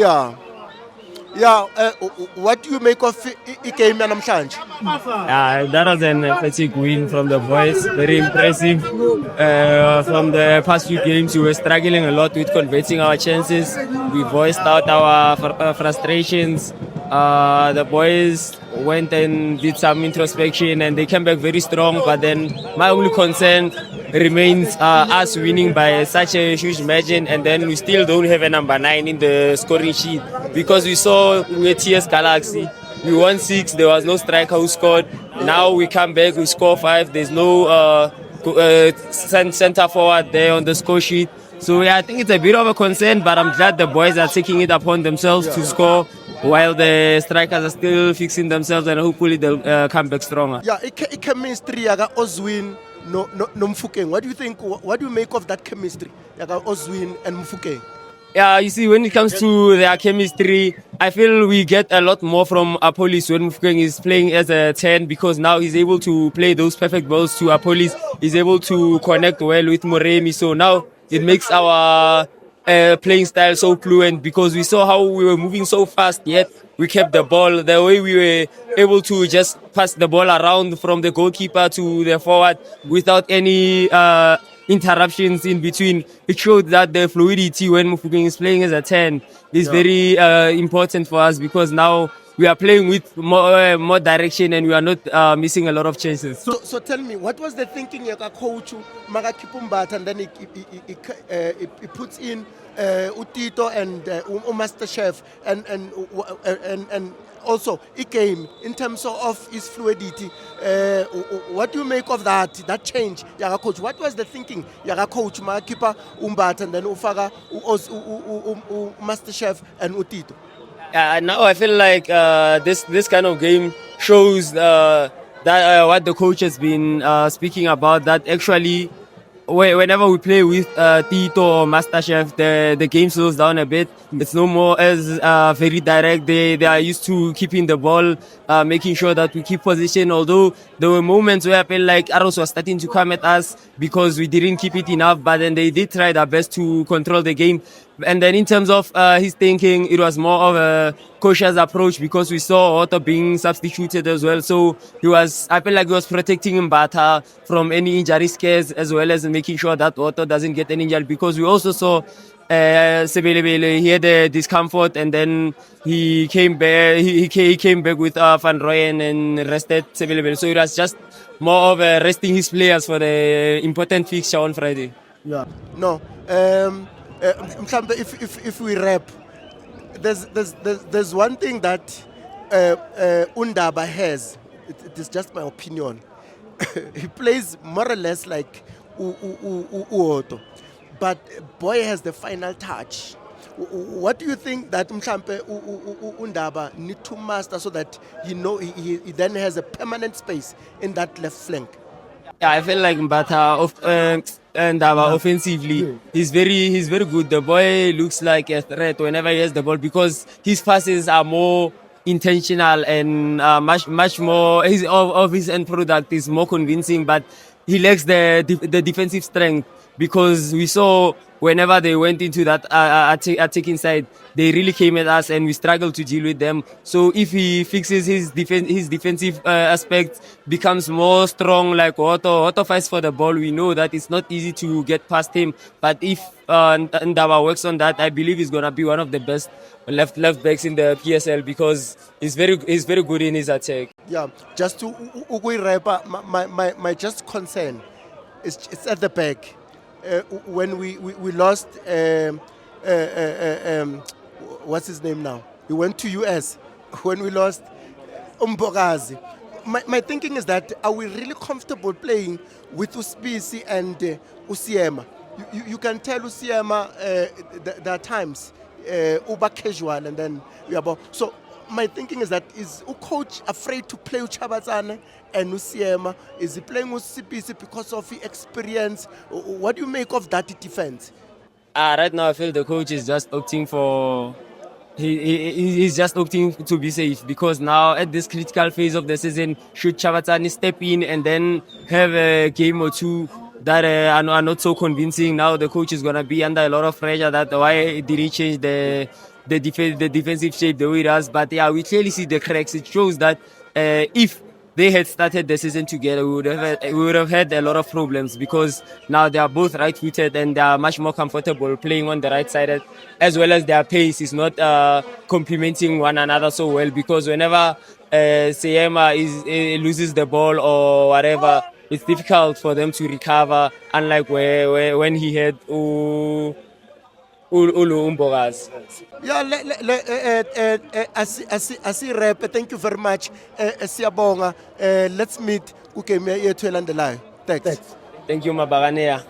Yeah. Yeah, what do you make of game namhlanje? That was an emphatic win from the boys. Very impressive. From the past few games, we were struggling a lot with converting our chances. We voiced out our frustrations. The boys went and did some introspection and they came back very strong. But then my only concern remains us winning by such a huge margin, and then we still don't have a number 9 in the scoring sheet because we saw with TS Galaxy we won 6, there was no striker who scored. Now we come back, we score 5, there's no center forward there on the score sheet. So yeah, I think it's a bit of a concern, but I'm glad the boys are taking it upon themselves to score while the strikers are still fixing themselves, and hopefully they'll come back stronger. Yeah, chemistry yaga Ozwin no Mfukeng. What do you think? What do you make of that chemistry yaga Ozwin and Mfukeng? Yeah, you see, when it comes to their chemistry, I feel we get a lot more from Apolis when Mufukeng is playing as a 10, because now he's able to play those perfect balls to Apolis. He's able to connect well with Moremi. So now it makes our playing style so fluent, because we saw how we were moving so fast, yet we kept the ball. The way we were able to just pass the ball around from the goalkeeper to the forward without any interruptions in between. It showed that the fluidity when Mufukeng is playing as a 10 is very important for us, because now we are playing with more direction and we are not missing a lot of chances. So tell me, what was the thinking yaga coach Maga Kipumbata, and then he puts in Utito and Master Chef and also it came in terms of his fluidity. What do you make of that change yaga coach? What was the thinking yaga coach Maga Kipa Umbata and then Ufaga Master Chef and Utito? Now I feel like this kind of game shows that what the coach has been speaking about, that actually whenever we play with Tito or MasterChef, the game slows down a bit. It's no more as very direct. They are used to keeping the ball, making sure that we keep position. Although there were moments where I felt like arrows were starting to come at us because we didn't keep it enough, but then they did try their best to control the game. And then in terms of his thinking, it was more of a cautious approach, because we saw Otto being substituted as well. So I feel like he was protecting Mbata from any injury scares, as well as making sure that Otto doesn't get any injury, because we also saw Sebelebele, he had a discomfort, and then he came back. He came back with Van Rooyen and rested Sebelebele. So it was just more of resting his players for the important fixture on Friday. Yeah. No. If we wrap, there's one thing that Undaba has. It is just my opinion. He plays more or less like Uoto, but boy has the final touch. What do you think that Undaba need to master so that he then has a permanent space in that left flank? Yeah, I feel like Mbata offensively, he's very good. The boy looks like a threat whenever he has the ball, because his passes are more intentional and much more. His end product is more convincing, but he lacks the defensive strength, because we saw whenever they went into that attacking side, they really came at us and we struggled to deal with them. So if he fixes his defensive aspect, becomes more strong like Otto fights for the ball, we know that it's not easy to get past him. But if Ndaba works on that, I believe he's gonna be one of the best left backs in the PSL, because he's very good in his attack. Yeah, just to my just concern is it's at the back. When we lost what's his name now? He went to US. When we lost Umbogazi, my thinking is that are we really comfortable playing with Uspisi and Usiema? You can tell Usiema there are times uber casual, and then we are so. My thinking is that is coach afraid to play with Chabatsane and Usiema? Is he playing with CPC because of his experience? What do you make of that defense? Right now I feel the coach is just opting for he's just opting to be safe, because now at this critical phase of the season, should Chabatsane step in and then have a game or two that are not so convincing, now the coach is going to be under a lot of pressure that why did he change the the defensive shape the way it does. But yeah, we clearly see the cracks. It shows that if they had started the season together, we would have had a lot of problems, because now they are both right-footed and they are much more comfortable playing on the right side, as well as their pace is not complementing one another so well, because whenever Seema loses the ball or whatever, it's difficult for them to recover, unlike when he had Ulu Umbogas. Yeah, asi rep. Thank you very much. Siyabonga. Let's meet. Okay, me here to land the line. Thanks. Thank you, Buccaneer.